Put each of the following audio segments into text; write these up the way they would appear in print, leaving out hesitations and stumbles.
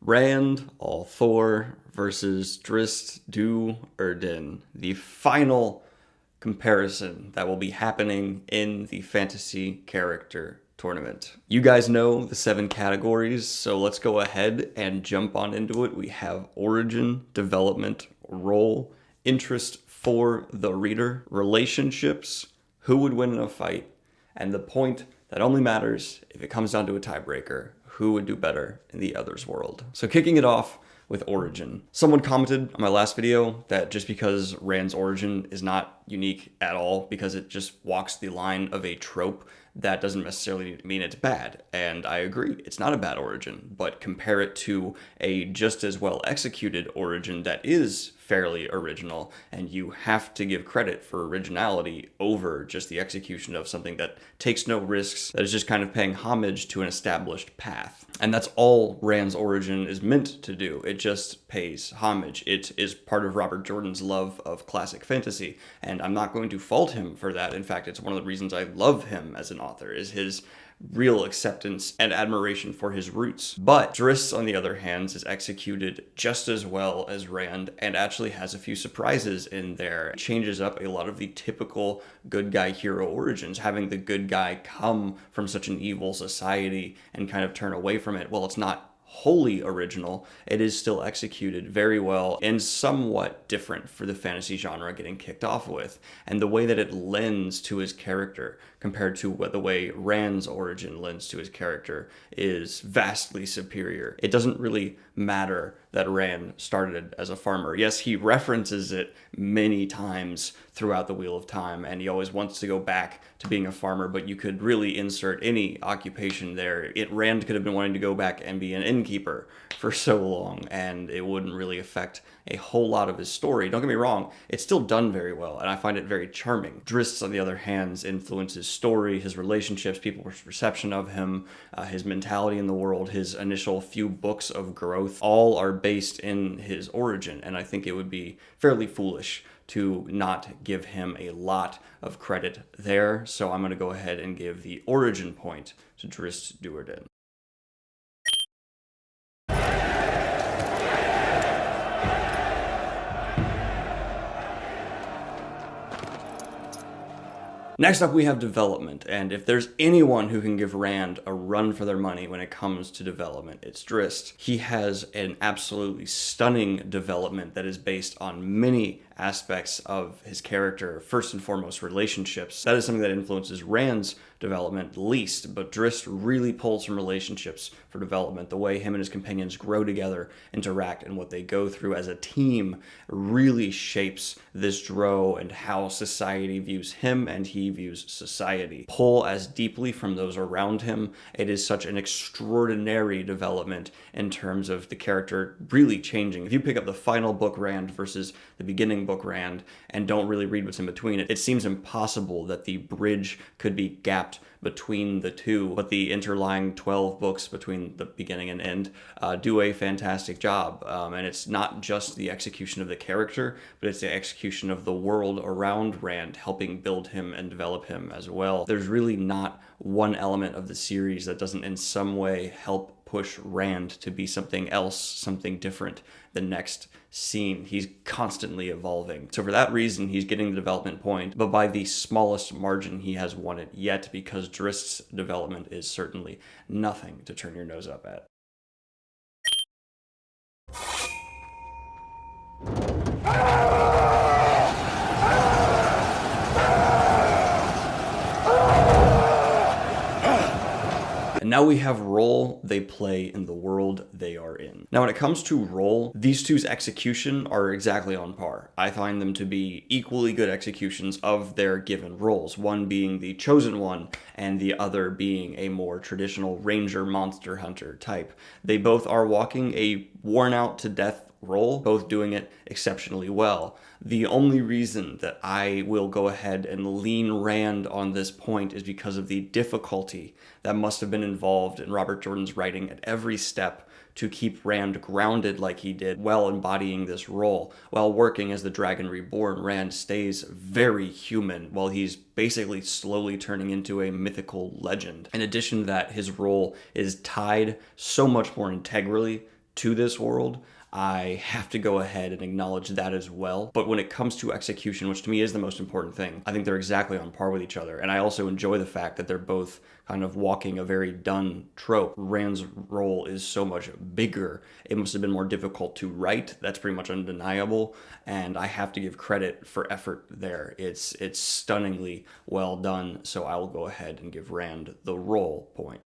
Rand, all Thor, versus Drizzt Do'Urden, the final comparison that will be happening in the fantasy character tournament. You guys know the 7 categories, so let's go ahead and jump on into it. We have origin, development, role, interest for the reader, relationships, who would win in a fight, and the point that only matters if it comes down to a tiebreaker, who would do better in the other's world. So kicking it off with origin. Someone commented on my last video that just because Rand's origin is not unique at all, because it just walks the line of a trope, that doesn't necessarily mean it's bad. And I agree, it's not a bad origin, but compare it to a just as well executed origin that is fairly original, and you have to give credit for originality over just the execution of something that takes no risks, that is just kind of paying homage to an established path. And that's all Rand's origin is meant to do. It just pays homage. It is part of Robert Jordan's love of classic fantasy, and I'm not going to fault him for that. In fact, it's one of the reasons I love him as an author, is his real acceptance and admiration for his roots. But Drizzt, on the other hand, is executed just as well as Rand, and actually has a few surprises in there. It changes up a lot of the typical good guy hero origins, having the good guy come from such an evil society and kind of turn away from it. Well, it's not wholly original, it is still executed very well and somewhat different for the fantasy genre getting kicked off with. And the way that it lends to his character compared to the way Rand's origin lends to his character is vastly superior. It doesn't really matter that Rand started as a farmer. Yes, he references it many times throughout the Wheel of Time, and he always wants to go back to being a farmer, but you could really insert any occupation there. Rand could have been wanting to go back and be an innkeeper for so long, and it wouldn't really affect a whole lot of his story. Don't get me wrong, it's still done very well, and I find it very charming. Drizzt, on the other hand, influences story, his relationships, people's perception of him, his mentality in the world, his initial few books of growth, all are based in his origin, and I think it would be fairly foolish to not give him a lot of credit there. So I'm going to go ahead and give the origin point to Drizzt Do'Urden. Next up, we have development, and if there's anyone who can give Rand a run for their money when it comes to development, it's Drizzt. He has an absolutely stunning development that is based on many aspects of his character, first and foremost relationships. That is something that influences Rand's development least, but Drizzt really pulls from relationships for development. The way him and his companions grow together, interact, and what they go through as a team really shapes this Dro and how society views him and he views society. Pull as deeply from those around him. It is such an extraordinary development in terms of the character really changing. If you pick up the final book Rand versus the beginning book Rand and don't really read what's in between, it seems impossible that the bridge could be gapped between the two, but the interlying 12 books between the beginning and end do a fantastic job. And it's not just the execution of the character, but it's the execution of the world around Rand, helping build him and develop him as well. There's really not one element of the series that doesn't in some way help push Rand to be something else, something different the next scene. He's constantly evolving. So for that reason, he's getting the development point, but by the smallest margin he has won it yet, because Drizzt's development is certainly nothing to turn your nose up at. And now we have role they play in the world they are in. Now when it comes to role, these two's execution are exactly on par. I find them to be equally good executions of their given roles, one being the chosen one and the other being a more traditional ranger monster hunter type. They both are walking a worn out to death role, both doing it exceptionally well. The only reason that I will go ahead and lean Rand on this point is because of the difficulty that must have been involved in Robert Jordan's writing at every step to keep Rand grounded like he did while embodying this role. While working as the Dragon Reborn, Rand stays very human while he's basically slowly turning into a mythical legend. In addition to that, his role is tied so much more integrally to this world. I have to go ahead and acknowledge that as well. But when it comes to execution, which to me is the most important thing, I think they're exactly on par with each other. And I also enjoy the fact that they're both kind of walking a very done trope. Rand's role is so much bigger. It must have been more difficult to write. That's pretty much undeniable. And I have to give credit for effort there. It's stunningly well done. So I will go ahead and give Rand the role point.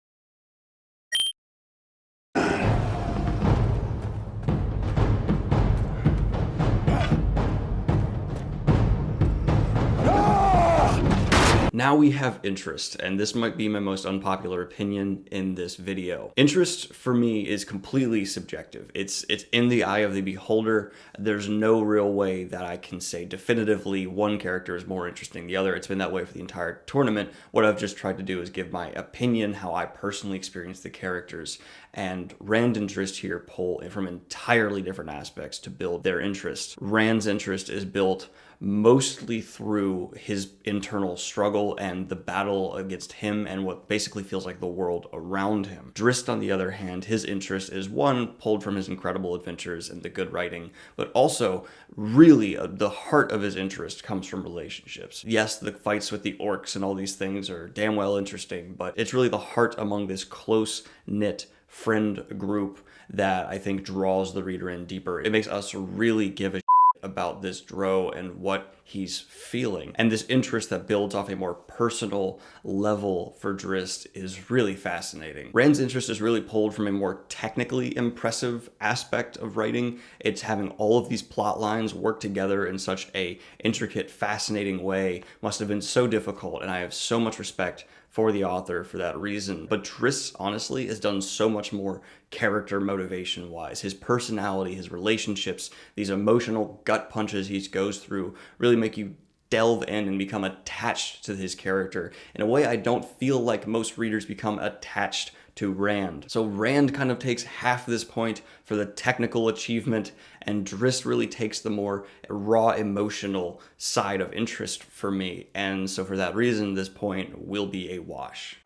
Now we have interest, and this might be my most unpopular opinion in this video. Interest for me is completely subjective. It's in the eye of the beholder. There's no real way that I can say definitively one character is more interesting than the other. It's been that way for the entire tournament. What I've just tried to do is give my opinion, how I personally experience the characters, and Rand and Drizzt here pull from entirely different aspects to build their interest. Rand's interest is built mostly through his internal struggle and the battle against him and what basically feels like the world around him. Drizzt, on the other hand, his interest is one, pulled from his incredible adventures and the good writing, but also really the heart of his interest comes from relationships. Yes, the fights with the orcs and all these things are damn well interesting, but it's really the heart among this close-knit friend group that I think draws the reader in deeper. It makes us really give a about this Dro and what he's feeling. And this interest that builds off a more personal level for Drizzt is really fascinating. Rand's interest is really pulled from a more technically impressive aspect of writing. It's having all of these plot lines work together in such a intricate, fascinating way. Must have been so difficult, and I have so much respect for the author for that reason. But Drizzt, honestly, has done so much more character motivation-wise. His personality, his relationships, these emotional gut punches he goes through really make you delve in and become attached to his character in a way I don't feel like most readers become attached to Rand. So Rand kind of takes half this point for the technical achievement, and Drizzt really takes the more raw emotional side of interest for me. And so for that reason, this point will be a wash.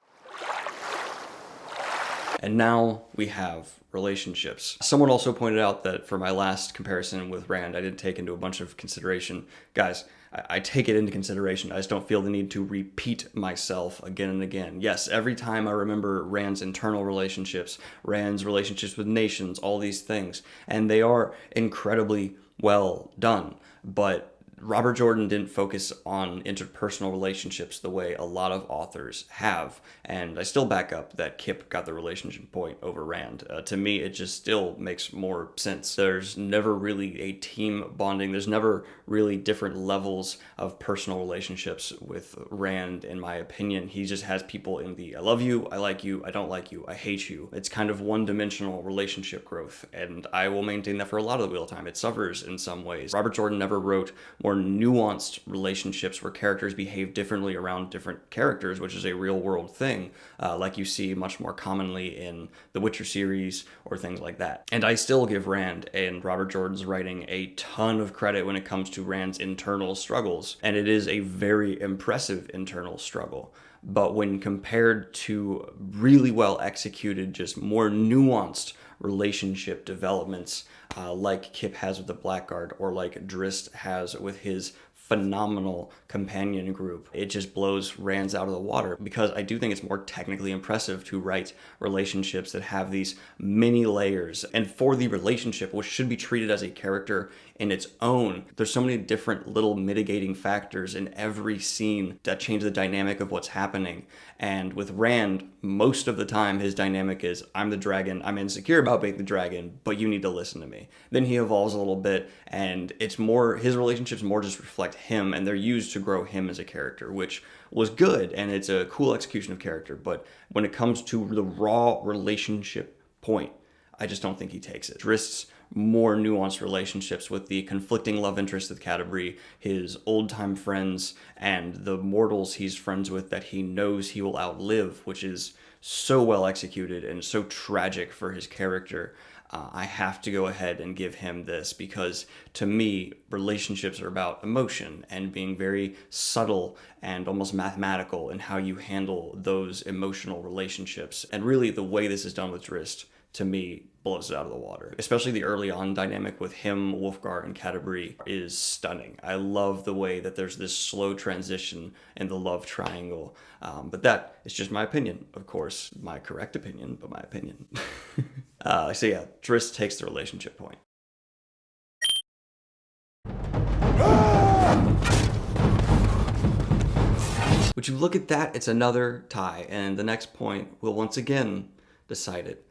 And now we have relationships. Someone also pointed out that for my last comparison with Rand, I didn't take into a bunch of consideration. Guys, I take it into consideration. I just don't feel the need to repeat myself again and again. Yes, every time I remember Rand's internal relationships, Rand's relationships with nations, all these things, and they are incredibly well done. But Robert Jordan didn't focus on interpersonal relationships the way a lot of authors have, and I still back up that Kip got the relationship point over Rand. To me, it just still makes more sense. There's never really a team bonding. There's never really different levels of personal relationships with Rand, in my opinion. He just has people in the I love you, I like you, I don't like you, I hate you. It's kind of one-dimensional relationship growth, and I will maintain that for a lot of the Wheel of Time. It suffers in some ways. Robert Jordan never wrote more nuanced relationships where characters behave differently around different characters, which is a real world thing, like you see much more commonly in the Witcher series or things like that. And I still give Rand and Robert Jordan's writing a ton of credit when it comes to Rand's internal struggles, and it is a very impressive internal struggle. But when compared to really well executed, just more nuanced relationship developments like Kip has with the Blackguard or like Drizzt has with his phenomenal companion group, it just blows Rand's out of the water, because I do think it's more technically impressive to write relationships that have these many layers. And for the relationship, which should be treated as a character in its own, there's so many different little mitigating factors in every scene that change the dynamic of what's happening. And with Rand, most of the time his dynamic is, I'm the dragon, I'm insecure about being the dragon, but you need to listen to me. Then he evolves a little bit, and it's more, his relationships more just reflect him, and they're used to grow him as a character, which was good, and it's a cool execution of character. But when it comes to the raw relationship point, I just don't think he takes it. Drizzt's more nuanced relationships with the conflicting love interest with Canterbury, his old-time friends, and the mortals he's friends with that he knows he will outlive, which is so well executed and so tragic for his character. I have to go ahead and give him this because, to me, relationships are about emotion and being very subtle and almost mathematical in how you handle those emotional relationships. And really, the way this is done with Drizzt, to me, blows it out of the water. Especially the early on dynamic with him, Wolfgar, and Canterbury is stunning. I love the way that there's this slow transition in the love triangle. But that is just my opinion, of course. My correct opinion, but my opinion. So yeah, Drizzt takes the relationship point. Would you look at that? It's another tie, and the next point will once again decide it.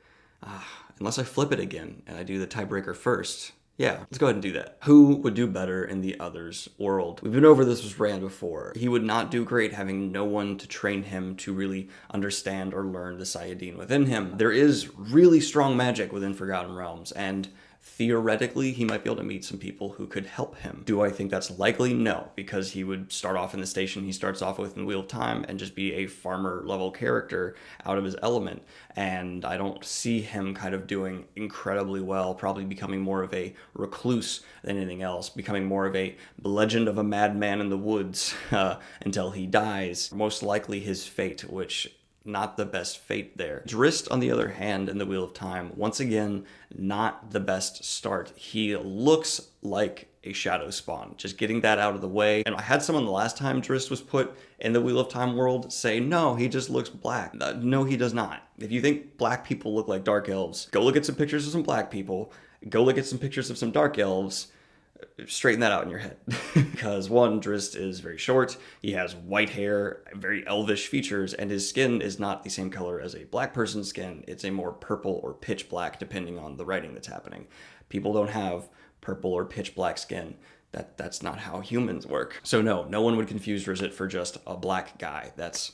Unless I flip it again and I do the tiebreaker first. Yeah, let's go ahead and do that. Who would do better in the other's world? We've been over this with Rand before. He would not do great having no one to train him to really understand or learn the Sayadin within him. There is really strong magic within Forgotten Realms, and theoretically, he might be able to meet some people who could help him. Do I think that's likely? No, because he would start off in the station he starts off with in the Wheel of Time and just be a farmer level character out of his element. And I don't see him kind of doing incredibly well, probably becoming more of a recluse than anything else, becoming more of a legend of a madman in the woods until he dies. Most likely his fate, which not the best fate there. Drizzt, on the other hand, in the Wheel of Time, once again, not the best start. He looks like a shadow spawn. Just getting that out of the way. And I had someone the last time Drizzt was put in the Wheel of Time world say, no, he just looks black. No, he does not. If you think black people look like dark elves, go look at some pictures of some black people, go look at some pictures of some dark elves, straighten that out in your head. Because one, Drizzt is very short, he has white hair, very elvish features, and his skin is not the same color as a black person's skin. It's a more purple or pitch black depending on the writing that's happening. People don't have purple or pitch black skin. That's not how humans work. So no one would confuse Drizzt for just a black guy. That's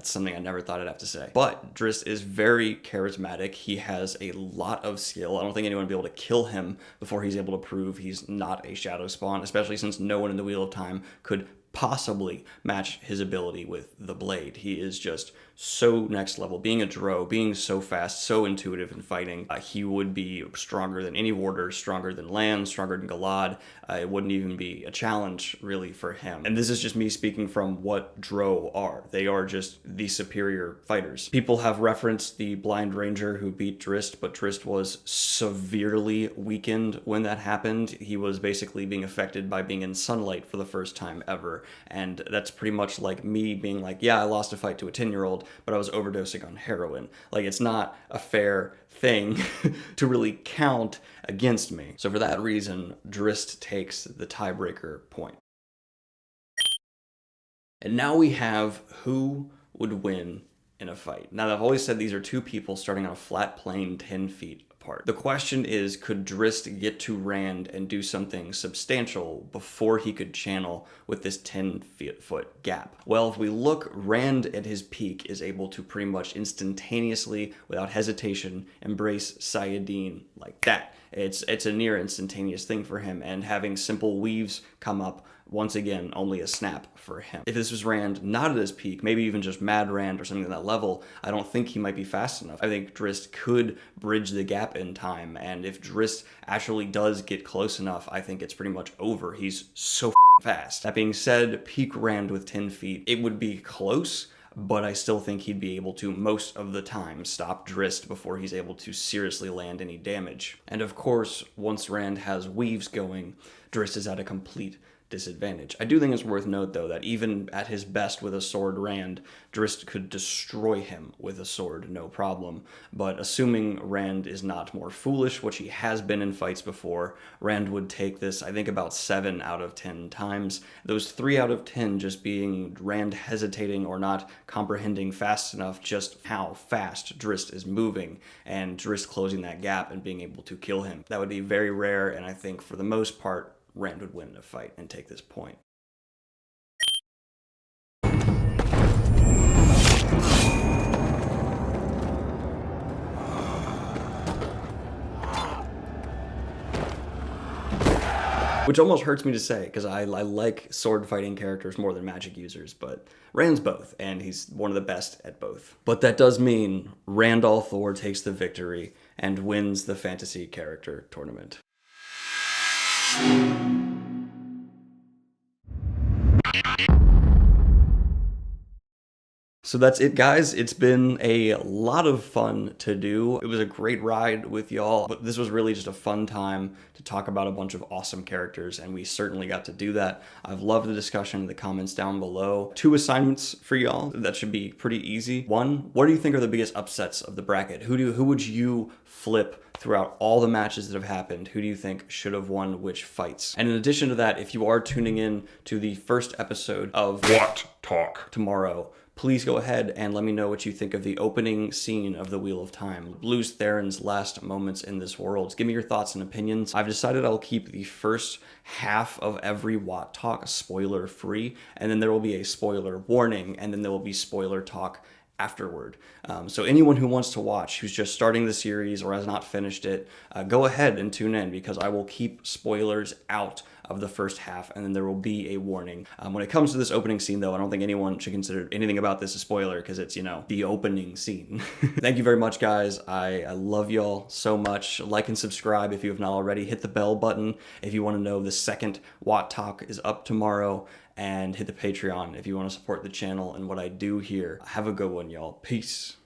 something I never thought I'd have to say. But Drizzt is very charismatic. He has a lot of skill. I don't think anyone would be able to kill him before he's able to prove he's not a shadow spawn, especially since no one in the Wheel of Time could possibly match his ability with the blade. He is just so next level. Being a Drow, being so fast, so intuitive in fighting, he would be stronger than any warder, stronger than Lan, stronger than Galad. It wouldn't even be a challenge, really, for him. And this is just me speaking from what Drow are. They are just the superior fighters. People have referenced the Blind Ranger who beat Drizzt, but Drizzt was severely weakened when that happened. He was basically being affected by being in sunlight for the first time ever. And that's pretty much like me being like, yeah, I lost a fight to a 10-year-old, but I was overdosing on heroin. Like, it's not a fair thing to really count against me. So for that reason, Drizzt takes the tiebreaker point. And now we have who would win in a fight. Now, I've always said these are two people starting on a flat plane 10 feet apart. The question is, could Drizzt get to Rand and do something substantial before he could channel with this 10-foot gap? Well, if we look, Rand at his peak is able to pretty much instantaneously, without hesitation, embrace Sayadin like that. It's a near instantaneous thing for him, and having simple weaves come up, once again, only a snap for him. If this was Rand not at his peak, maybe even just Mad Rand or something at that level, I don't think he might be fast enough. I think Drizzt could bridge the gap in time, and if Drizzt actually does get close enough, I think it's pretty much over. He's so fast. That being said, peak Rand with 10 feet, it would be close, but I still think he'd be able to, most of the time, stop Drizzt before he's able to seriously land any damage. And of course, once Rand has weaves going, Drizzt is at a complete disadvantage. I do think it's worth note, though, that even at his best with a sword Rand, Drizzt could destroy him with a sword, no problem. But assuming Rand is not more foolish, which he has been in fights before, Rand would take this, I think, about 7 out of 10 times. Those 3 out of 10 just being Rand hesitating or not comprehending fast enough just how fast Drizzt is moving, and Drizzt closing that gap and being able to kill him. That would be very rare, and I think for the most part, Rand would win in a fight and take this point. Which almost hurts me to say, because I like sword fighting characters more than magic users, but Rand's both, and he's one of the best at both. But that does mean Rand al'Thor takes the victory, and wins the fantasy character tournament. So that's it, guys. It's been a lot of fun to do. It was a great ride with y'all, but this was really just a fun time to talk about a bunch of awesome characters, and we certainly got to do that. I've loved the discussion in the comments down below. 2 assignments for y'all. That should be pretty easy. 1, what do you think are the biggest upsets of the bracket? Who would you flip throughout all the matches that have happened? Who do you think should have won which fights? And in addition to that, if you are tuning in to the first episode of WoT Talk tomorrow, please go ahead and let me know what you think of the opening scene of the Wheel of Time, Lews Therin's last moments in this world. Give me your thoughts and opinions. I've decided I'll keep the first half of every WoT Talk spoiler free, and then there will be a spoiler warning, and then there will be spoiler talk afterward. So anyone who wants to watch, who's just starting the series or has not finished it, go ahead and tune in, because I will keep spoilers out of the first half, and then there will be a warning. When it comes to this opening scene, though, I don't think anyone should consider anything about this a spoiler, because it's, the opening scene. Thank you very much, guys. I love y'all so much. Like and subscribe if you have not already. Hit the bell button if you want to know the second WoT Talk is up tomorrow, and hit the Patreon if you want to support the channel and what I do here. Have a good one, y'all. Peace.